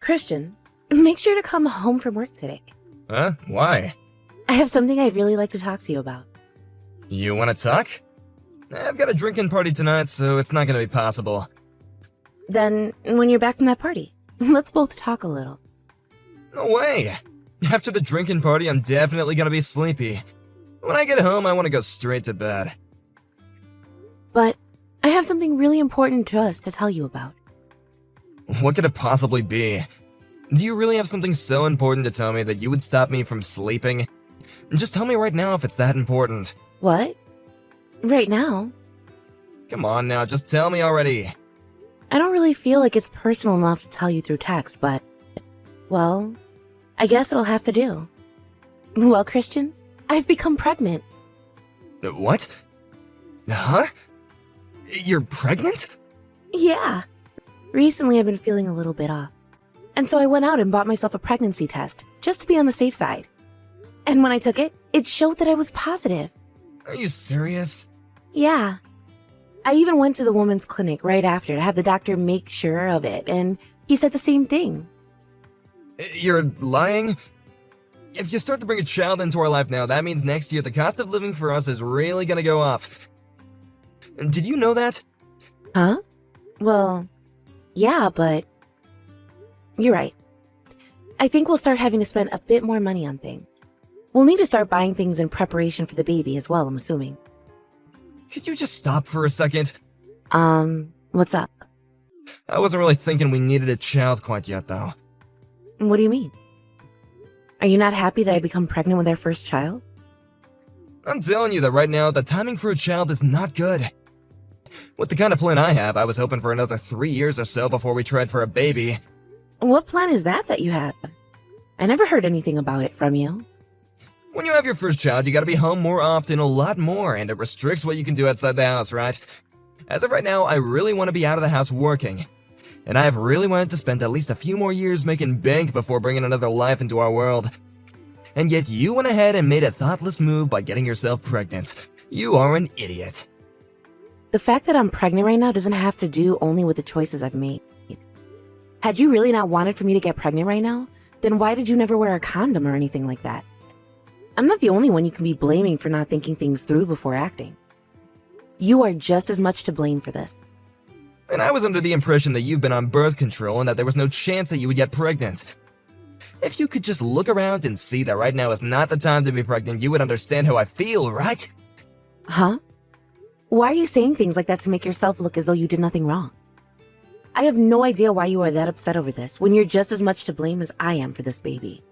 Christian, make sure to come home from work today. Huh? Why? I have something I'd really like to talk to you about. You wanna talk? I've got a drinking party tonight, so it's not gonna be possible. Then, when you're back from that party, let's both talk a little. No way! After the drinking party, I'm definitely gonna be sleepy. When I get home, I wanna go straight to bed. But I have something really important to us to tell you about. What could it possibly be? Do you really have something so important to tell me that you would stop me from sleeping? Just tell me right now if it's that important. What? Right now? Come on now, just tell me already. I don't really feel like it's personal enough to tell you through text, but, well, I guess it'll have to do. Well, Christian, I've become pregnant. What? Huh? You're pregnant? Yeah. Recently I've been feeling a little bit off. And so I went out and bought myself a pregnancy test, just to be on the safe side. And when I took it, it showed that I was positive. Are you serious? Yeah. I even went to the woman's clinic right after to have the doctor make sure of it, and he said the same thing. You're lying? If you start to bring a child into our life now, that means next year the cost of living for us is really gonna go up. Did you know that? Huh? Well, yeah, but you're right. I think we'll start having to spend a bit more money on things. We'll need to start buying things in preparation for the baby as well, I'm assuming. Could you just stop for a second? What's up? I wasn't really thinking we needed a child quite yet, though. What do you mean? Are you not happy that I become pregnant with our first child? I'm telling you that right now, the timing for a child is not good. With the kind of plan I have, I was hoping for another 3 years or so before we tried for a baby. What plan is that you have? I never heard anything about it from you. When you have your first child, you gotta be home more often, a lot more, and it restricts what you can do outside the house, right? As of right now, I really want to be out of the house working. And I've really wanted to spend at least a few more years making bank before bringing another life into our world. And yet you went ahead and made a thoughtless move by getting yourself pregnant. You are an idiot. The fact that I'm pregnant right now doesn't have to do only with the choices I've made. Had you really not wanted for me to get pregnant right now, then why did you never wear a condom or anything like that? I'm not the only one you can be blaming for not thinking things through before acting. You are just as much to blame for this. And I was under the impression that you've been on birth control and that there was no chance that you would get pregnant. If you could just look around and see that right now is not the time to be pregnant, you would understand how I feel, right? Huh? Why are you saying things like that to make yourself look as though you did nothing wrong? I have no idea why you are that upset over this when you're just as much to blame as I am for this baby.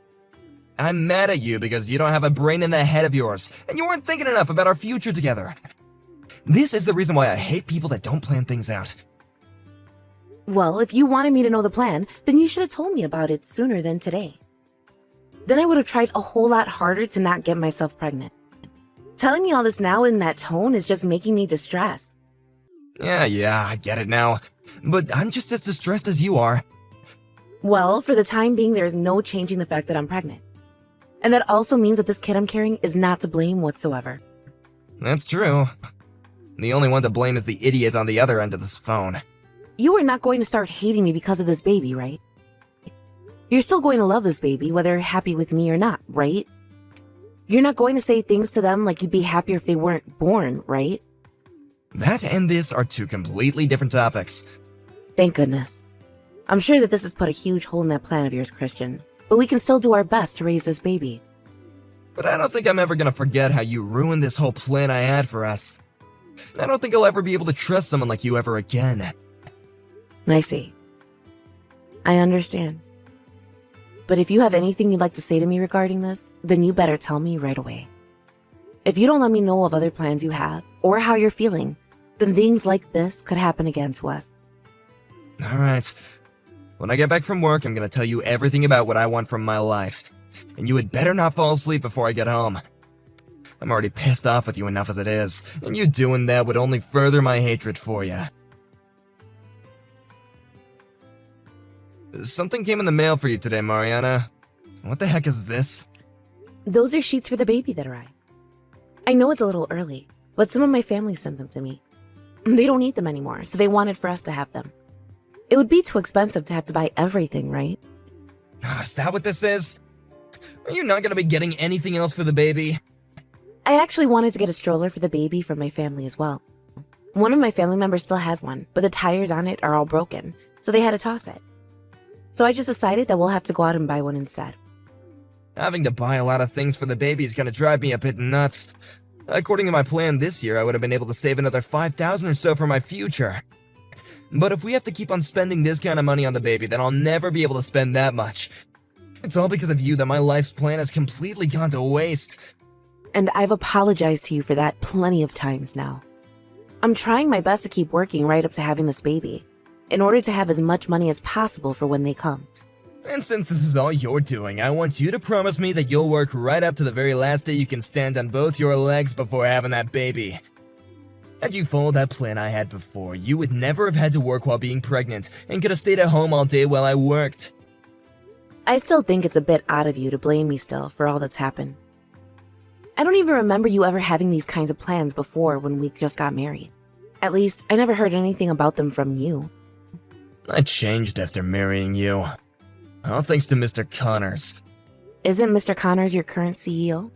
I'm mad at you because you don't have a brain in the head of yours, and you weren't thinking enough about our future together. This is the reason why I hate people that don't plan things out. Well, if you wanted me to know the plan, then you should have told me about it sooner than today. Then I would have tried a whole lot harder to not get myself pregnant. Telling me all this now in that tone is just making me distressed. Yeah, I get it now. But I'm just as distressed as you are. Well, for the time being, there is no changing the fact that I'm pregnant. And that also means that this kid I'm carrying is not to blame whatsoever. That's true. The only one to blame is the idiot on the other end of this phone. You are not going to start hating me because of this baby, right? You're still going to love this baby, whether you're happy with me or not, right? You're not going to say things to them like you'd be happier if they weren't born, right? That and this are two completely different topics. Thank goodness. I'm sure that this has put a huge hole in that plan of yours, Christian. But we can still do our best to raise this baby. But I don't think I'm ever gonna forget how you ruined this whole plan I had for us. I don't think I'll ever be able to trust someone like you ever again. I see. I understand. But if you have anything you'd like to say to me regarding this, then you better tell me right away. If you don't let me know of other plans you have, or how you're feeling, then things like this could happen again to us. Alright. When I get back from work, I'm gonna tell you everything about what I want from my life. And you had better not fall asleep before I get home. I'm already pissed off with you enough as it is, and you doing that would only further my hatred for you. Something came in the mail for you today, Mariana. What the heck is this? Those are sheets for the baby that arrived. I know it's a little early, but some of my family sent them to me. They don't eat them anymore, so they wanted for us to have them. It would be too expensive to have to buy everything, right? Is that what this is? Are you not gonna be getting anything else for the baby? I actually wanted to get a stroller for the baby from my family as well. One of my family members still has one, but the tires on it are all broken, so they had to toss it. So I just decided that we'll have to go out and buy one instead. Having to buy a lot of things for the baby is gonna drive me a bit nuts. According to my plan this year, I would have been able to save another $5,000 or so for my future. But if we have to keep on spending this kind of money on the baby, then I'll never be able to spend that much. It's all because of you that my life's plan has completely gone to waste. And I've apologized to you for that plenty of times now. I'm trying my best to keep working right up to having this baby, in order to have as much money as possible for when they come. And since this is all you're doing, I want you to promise me that you'll work right up to the very last day you can stand on both your legs before having that baby. Had you followed that plan I had before, you would never have had to work while being pregnant and could have stayed at home all day while I worked. I still think it's a bit odd of you to blame me still for all that's happened. I don't even remember you ever having these kinds of plans before when we just got married. At least, I never heard anything about them from you. I changed after marrying you. All thanks to Mr. Connors. Isn't Mr. Connors your current CEO?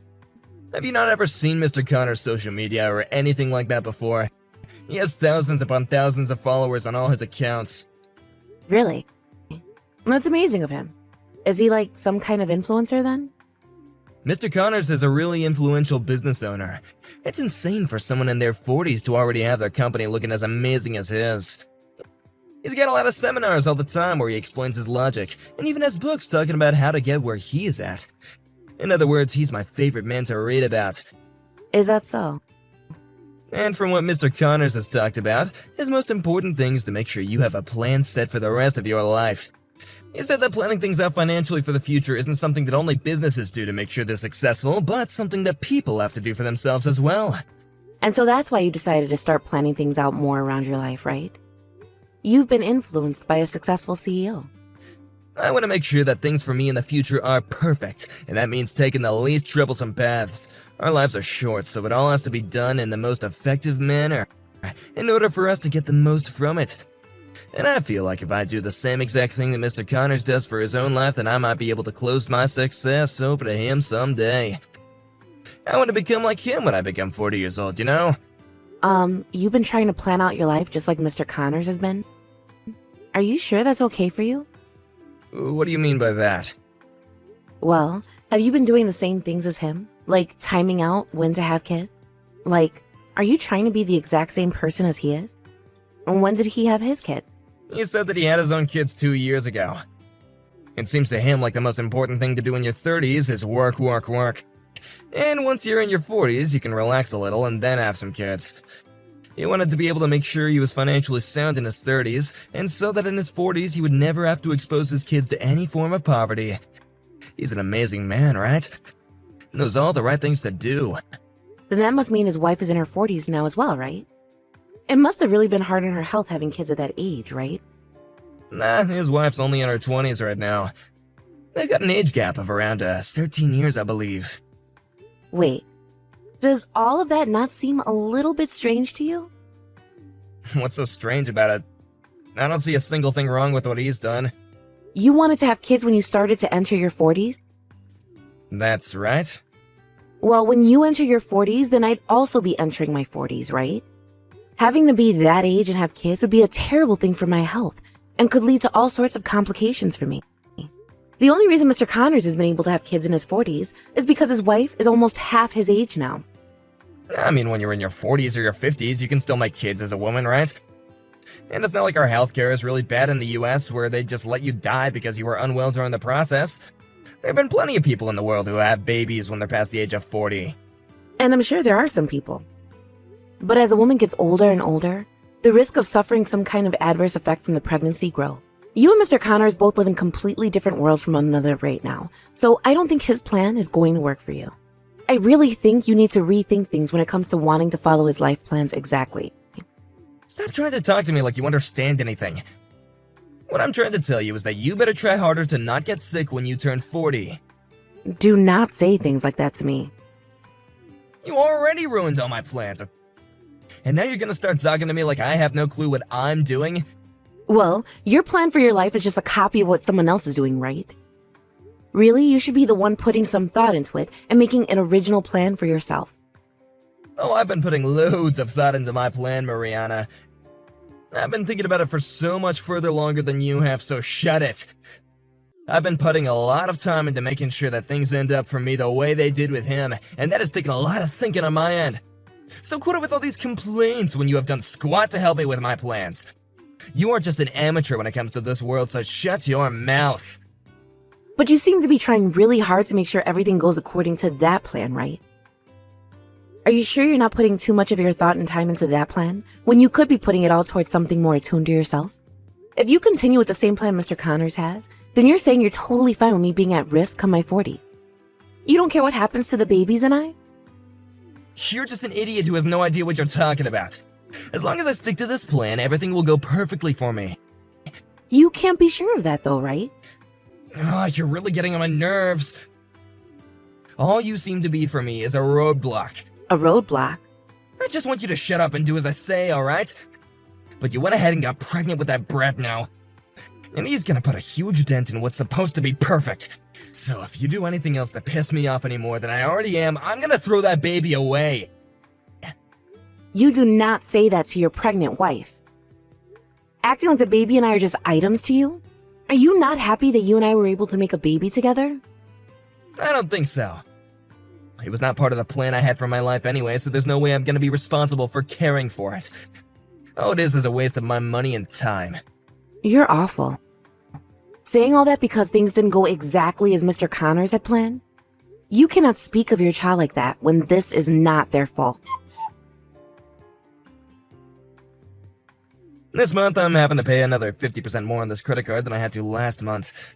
Have you not ever seen Mr. Connors' social media or anything like that before? He has thousands upon thousands of followers on all his accounts. Really? That's amazing of him. Is he like some kind of influencer then? Mr. Connors is a really influential business owner. It's insane for someone in their 40s to already have their company looking as amazing as his. He's got a lot of seminars all the time where he explains his logic, and even has books talking about how to get where he is at. In other words, he's my favorite man to read about. Is that so? And from what Mr. Connors has talked about, his most important thing is to make sure you have a plan set for the rest of your life. He said that planning things out financially for the future isn't something that only businesses do to make sure they're successful, but something that people have to do for themselves as well. And so that's why you decided to start planning things out more around your life, right? You've been influenced by a successful CEO. I want to make sure that things for me in the future are perfect, and that means taking the least troublesome paths. Our lives are short, so it all has to be done in the most effective manner, in order for us to get the most from it. And I feel like if I do the same exact thing that Mr. Connors does for his own life, then I might be able to close my success over to him someday. I want to become like him when I become 40 years old, you know? You've been trying to plan out your life just like Mr. Connors has been? Are you sure that's okay for you? What do you mean by that? Well, have you been doing the same things as him? Like timing out when to have kids? Like, are you trying to be the exact same person as he is? And when did he have his kids? He said that he had his own kids 2 years ago. It seems to him like the most important thing to do in your 30s is work, work, work. And once you're in your 40s, you can relax a little and then have some kids. He wanted to be able to make sure he was financially sound in his 30s, and so that in his 40s he would never have to expose his kids to any form of poverty. He's an amazing man, right? Knows all the right things to do. Then that must mean his wife is in her 40s now as well, right? It must have really been hard on her health having kids at that age, right? Nah, his wife's only in her 20s right now. They've got an age gap of around 13 years, I believe. Wait, does all of that not seem a little bit strange to you? What's so strange about it? I don't see a single thing wrong with what he's done. You wanted to have kids when you started to enter your 40s? That's right. Well, when you enter your 40s, then I'd also be entering my 40s, right? Having to be that age and have kids would be a terrible thing for my health and could lead to all sorts of complications for me. The only reason Mr. Connors has been able to have kids in his 40s is because his wife is almost half his age now. I mean, when you're in your 40s or your 50s, you can still make kids as a woman, right? And it's not like our healthcare is really bad in the US where they just let you die because you were unwell during the process. There have been plenty of people in the world who have babies when they're past the age of 40. And I'm sure there are some people. But as a woman gets older and older, the risk of suffering some kind of adverse effect from the pregnancy grows. You and Mr. Connors both live in completely different worlds from one another right now, so I don't think his plan is going to work for you. I really think you need to rethink things when it comes to wanting to follow his life plans exactly. Stop trying to talk to me like you understand anything. What I'm trying to tell you is that you better try harder to not get sick when you turn 40. Do not say things like that to me. You already ruined all my plans. And now you're gonna start talking to me like I have no clue what I'm doing? Well, your plan for your life is just a copy of what someone else is doing, right? Really, you should be the one putting some thought into it and making an original plan for yourself. Oh, I've been putting loads of thought into my plan, Mariana. I've been thinking about it for so much further longer than you have, so shut it. I've been putting a lot of time into making sure that things end up for me the way they did with him, and that has taken a lot of thinking on my end. So quit it with all these complaints when you have done squat to help me with my plans. You are just an amateur when it comes to this world, so shut your mouth. But you seem to be trying really hard to make sure everything goes according to that plan, right? Are you sure you're not putting too much of your thought and time into that plan, when you could be putting it all towards something more attuned to yourself? If you continue with the same plan Mr. Connors has, then you're saying you're totally fine with me being at risk come my 40. You don't care what happens to the babies and I? You're just an idiot who has no idea what you're talking about. As long as I stick to this plan, everything will go perfectly for me. You can't be sure of that though, right? You're really getting on my nerves. All you seem to be for me is a roadblock. A roadblock? I just want you to shut up and do as I say, alright? But you went ahead and got pregnant with that brat now. And he's gonna put a huge dent in what's supposed to be perfect. So if you do anything else to piss me off any more than I already am, I'm gonna throw that baby away. You do not say that to your pregnant wife. Acting like the baby and I are just items to you? Are you not happy that you and I were able to make a baby together? I don't think so. It was not part of the plan I had for my life anyway, so there's no way I'm gonna be responsible for caring for it. All it is a waste of my money and time. You're awful. Saying all that because things didn't go exactly as Mr. Connors had planned? You cannot speak of your child like that when this is not their fault. This month, I'm having to pay another 50% more on this credit card than I had to last month.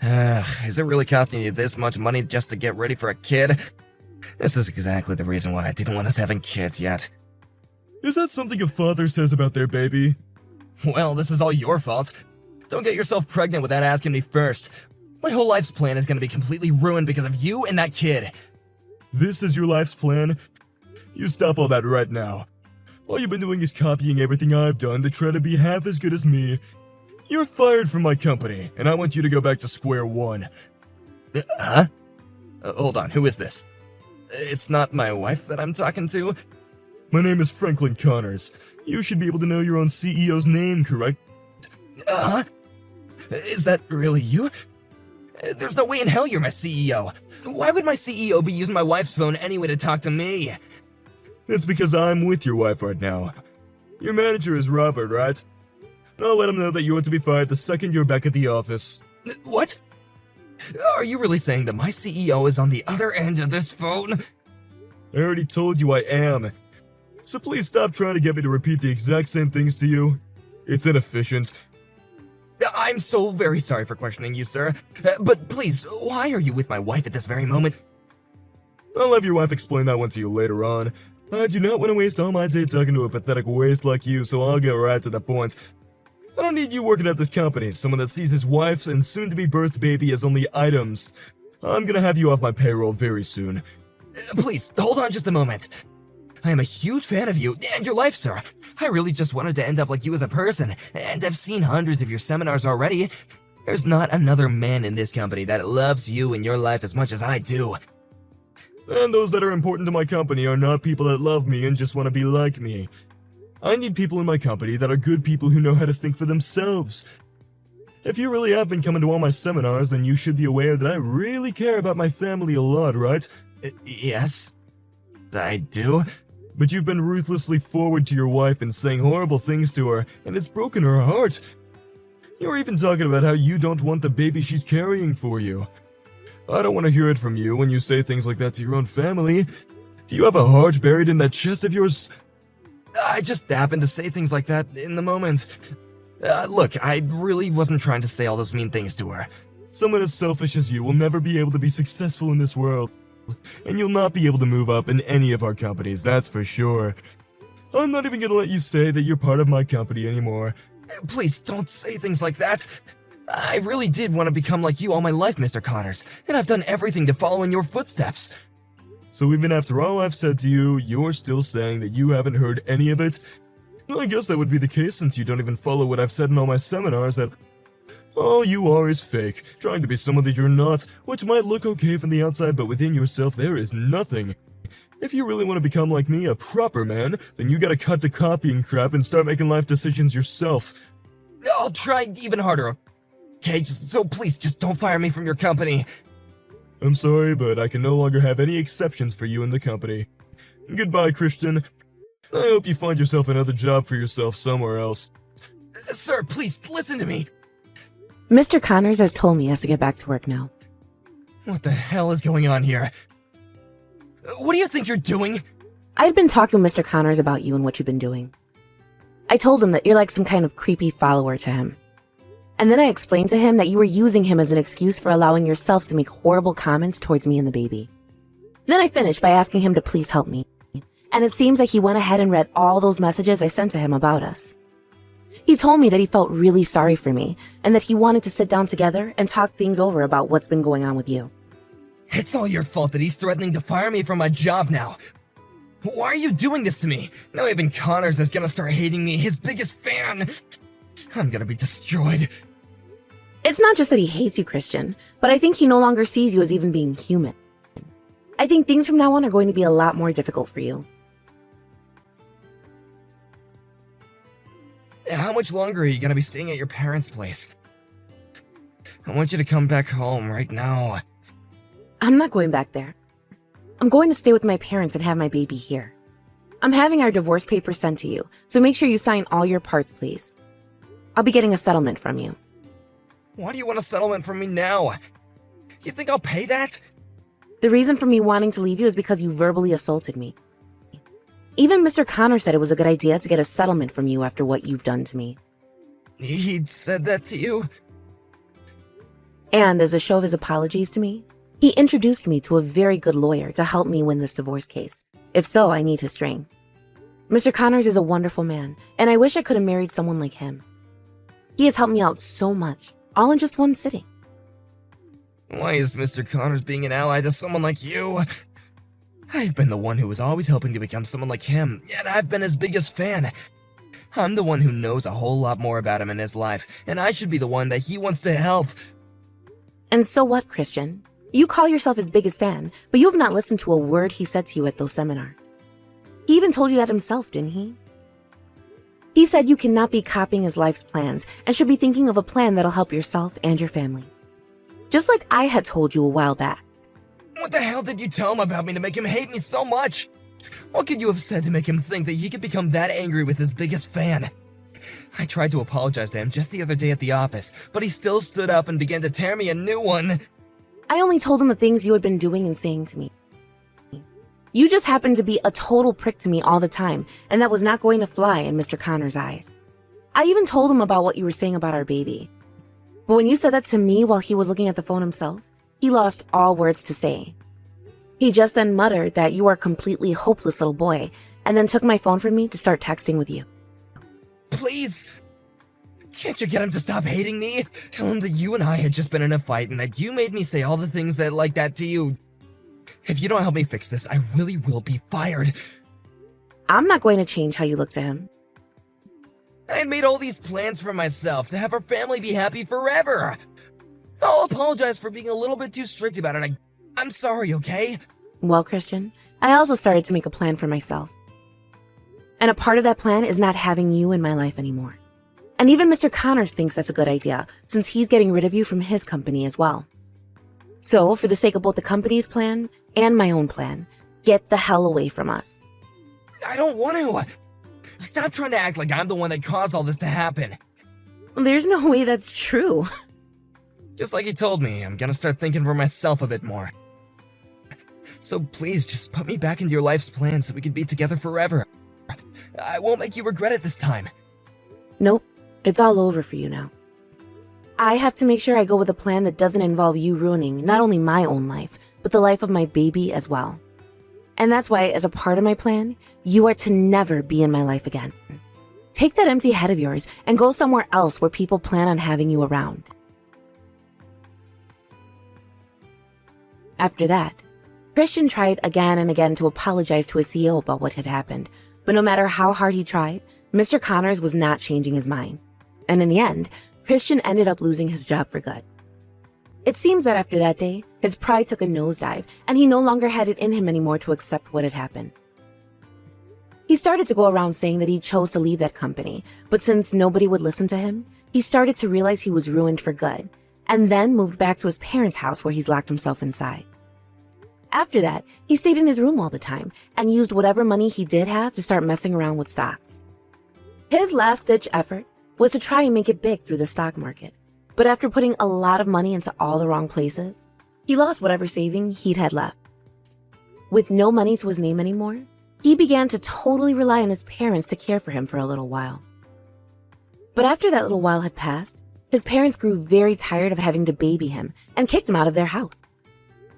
Is it really costing you this much money just to get ready for a kid? This is exactly the reason why I didn't want us having kids yet. Is that something a father says about their baby? Well, this is all your fault. Don't get yourself pregnant without asking me first. My whole life's plan is gonna be completely ruined because of you and that kid. This is your life's plan? You stop all that right now. All you've been doing is copying everything I've done to try to be half as good as me. You're fired from my company, and I want you to go back to square one. Huh? Hold on, who is this? It's not my wife that I'm talking to? My name is Franklin Connors. You should be able to know your own CEO's name, correct? Huh? Is that really you? There's no way in hell you're my CEO. Why would my CEO be using my wife's phone anyway to talk to me? It's because I'm with your wife right now. Your manager is Robert, right? I'll let him know that you are to be fired the second you're back at the office. What? Are you really saying that my CEO is on the other end of this phone? I already told you I am. So please stop trying to get me to repeat the exact same things to you. It's inefficient. I'm so very sorry for questioning you, sir. But please, why are you with my wife at this very moment? I'll have your wife explain that one to you later on. I do not want to waste all my day talking to a pathetic waste like you, so I'll get right to the point. I don't need you working at this company, someone that sees his wife and soon-to-be birthed baby as only items. I'm gonna have you off my payroll very soon. Please, hold on just a moment. I am a huge fan of you and your life, sir. I really just wanted to end up like you as a person, and I've seen hundreds of your seminars already. There's not another man in this company that loves you and your life as much as I do. And those that are important to my company are not people that love me and just want to be like me. I need people in my company that are good people who know how to think for themselves. If you really have been coming to all my seminars, then you should be aware that I really care about my family a lot, right? Yes, I do. But you've been ruthlessly forward to your wife and saying horrible things to her, and it's broken her heart. You're even talking about how you don't want the baby she's carrying for you. I don't want to hear it from you when you say things like that to your own family. Do you have a heart buried in that chest of yours? I just happened to say things like that in the moment. Look, I really wasn't trying to say all those mean things to her. Someone as selfish as you will never be able to be successful in this world. And you'll not be able to move up in any of our companies, that's for sure. I'm not even gonna let you say that you're part of my company anymore. Please, don't say things like that. I really did want to become like you all my life, Mr. Connors, and I've done everything to follow in your footsteps. So even after all I've said to you, you're still saying that you haven't heard any of it? Well, I guess that would be the case since you don't even follow what I've said in all my seminars that All you are is fake, trying to be someone that you're not, which might look okay from the outside, but within yourself there is nothing. If you really want to become like me, a proper man, then you gotta cut the copying crap and start making life decisions yourself. I'll try even harder. Okay, so please, just don't fire me from your company. I'm sorry, but I can no longer have any exceptions for you in the company. Goodbye, Christian. I hope you find yourself another job for yourself somewhere else. Sir, please, listen to me. Mr. Connors has told me he has to get back to work now. What the hell is going on here? What do you think you're doing? I'd been talking with Mr. Connors about you and what you've been doing. I told him that you're like some kind of creepy follower to him. And then I explained to him that you were using him as an excuse for allowing yourself to make horrible comments towards me and the baby. Then I finished by asking him to please help me. And it seems like he went ahead and read all those messages I sent to him about us. He told me that he felt really sorry for me and that he wanted to sit down together and talk things over about what's been going on with you. It's all your fault that he's threatening to fire me from my job now. Why are you doing this to me? Now even Connors is gonna start hating me, his biggest fan. I'm gonna be destroyed. It's not just that he hates you, Christian, but I think he no longer sees you as even being human. I think things from now on are going to be a lot more difficult for you. How much longer are you gonna be staying at your parents' place? I want you to come back home right now. I'm not going back there. I'm going to stay with my parents and have my baby here. I'm having our divorce papers sent to you, so make sure you sign all your parts, please. I'll be getting a settlement from you. Why do you want a settlement from me now? You think I'll pay that? The reason for me wanting to leave you is because you verbally assaulted me. Even Mr. Connor said it was a good idea to get a settlement from you after what you've done to me. He said that to you? And as a show of his apologies to me, he introduced me to a very good lawyer to help me win this divorce case. If so, I need his strength. Mr. Connors is a wonderful man, and I wish I could have married someone like him. He has helped me out so much, all in just one sitting. Why is Mr. Connors being an ally to someone like you? I've been the one who was always hoping to become someone like him, and I've been his biggest fan. I'm the one who knows a whole lot more about him in his life, and I should be the one that he wants to help. And so what, Christian? You call yourself his biggest fan, but you have not listened to a word he said to you at those seminars. He even told you that himself, didn't he? He said you cannot be copying his life's plans and should be thinking of a plan that'll help yourself and your family. Just like I had told you a while back. What the hell did you tell him about me to make him hate me so much? What could you have said to make him think that he could become that angry with his biggest fan? I tried to apologize to him just the other day at the office, but he still stood up and began to tear me a new one. I only told him the things you had been doing and saying to me. You just happened to be a total prick to me all the time, and that was not going to fly in Mr. Connor's eyes. I even told him about what you were saying about our baby. But when you said that to me while he was looking at the phone himself, he lost all words to say. He just then muttered that you are a completely hopeless little boy, and then took my phone from me to start texting with you. Please! Can't you get him to stop hating me? Tell him that you and I had just been in a fight and that you made me say all the things that like that to you. If you don't help me fix this, I really will be fired. I'm not going to change how you look to him. I had made all these plans for myself to have our family be happy forever. I'll apologize for being a little bit too strict about it. I'm sorry, okay? Well, Christian, I also started to make a plan for myself. And a part of that plan is not having you in my life anymore. And even Mr. Connors thinks that's a good idea, since he's getting rid of you from his company as well. So, for the sake of both the company's plan and my own plan, get the hell away from us. I don't want to. Stop trying to act like I'm the one that caused all this to happen. There's no way that's true. Just like you told me, I'm gonna start thinking for myself a bit more. So please, just put me back into your life's plan so we can be together forever. I won't make you regret it this time. Nope, it's all over for you now. I have to make sure I go with a plan that doesn't involve you ruining not only my own life, but the life of my baby as well. And that's why, as a part of my plan, you are to never be in my life again. Take that empty head of yours and go somewhere else where people plan on having you around. After that, Christian tried again and again to apologize to his CEO about what had happened, but no matter how hard he tried, Mr. Connors was not changing his mind. And in the end, Christian ended up losing his job for good. It seems that after that day, his pride took a nosedive, and he no longer had it in him anymore to accept what had happened. He started to go around saying that he chose to leave that company, but since nobody would listen to him, he started to realize he was ruined for good, and then moved back to his parents' house where he's locked himself inside. After that, he stayed in his room all the time and used whatever money he did have to start messing around with stocks. His last-ditch effort was to try and make it big through the stock market, but after putting a lot of money into all the wrong places, he lost whatever saving he'd had left. With no money to his name anymore, he began to totally rely on his parents to care for him for a little while. But after that little while had passed, his parents grew very tired of having to baby him and kicked him out of their house.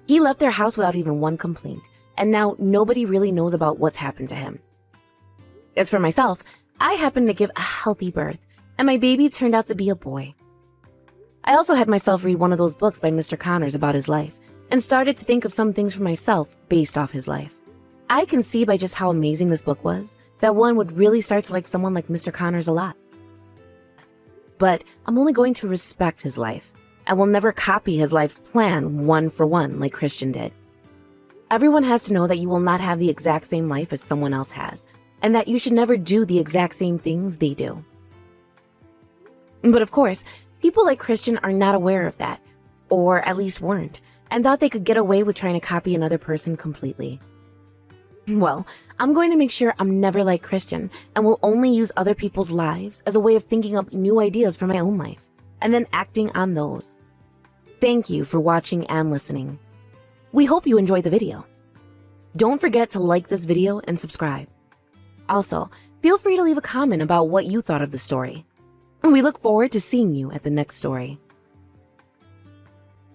He left their house without even one complaint, and now nobody really knows about what's happened to him. As for myself, I happened to give a healthy birth, and my baby turned out to be a boy. I also had myself read one of those books by Mr. Connors about his life, and started to think of some things for myself based off his life. I can see by just how amazing this book was that one would really start to like someone like Mr. Connors a lot. But I'm only going to respect his life. I will never copy his life's plan one for one like Christian did. Everyone has to know that you will not have the exact same life as someone else has, and that you should never do the exact same things they do. But of course, people like Christian are not aware of that, or at least weren't, and thought they could get away with trying to copy another person completely. Well, I'm going to make sure I'm never like Christian and will only use other people's lives as a way of thinking up new ideas for my own life, and then acting on those. Thank you for watching and listening. We hope you enjoyed the video. Don't forget to like this video and subscribe. Also, feel free to leave a comment about what you thought of the story. We look forward to seeing you at the next story.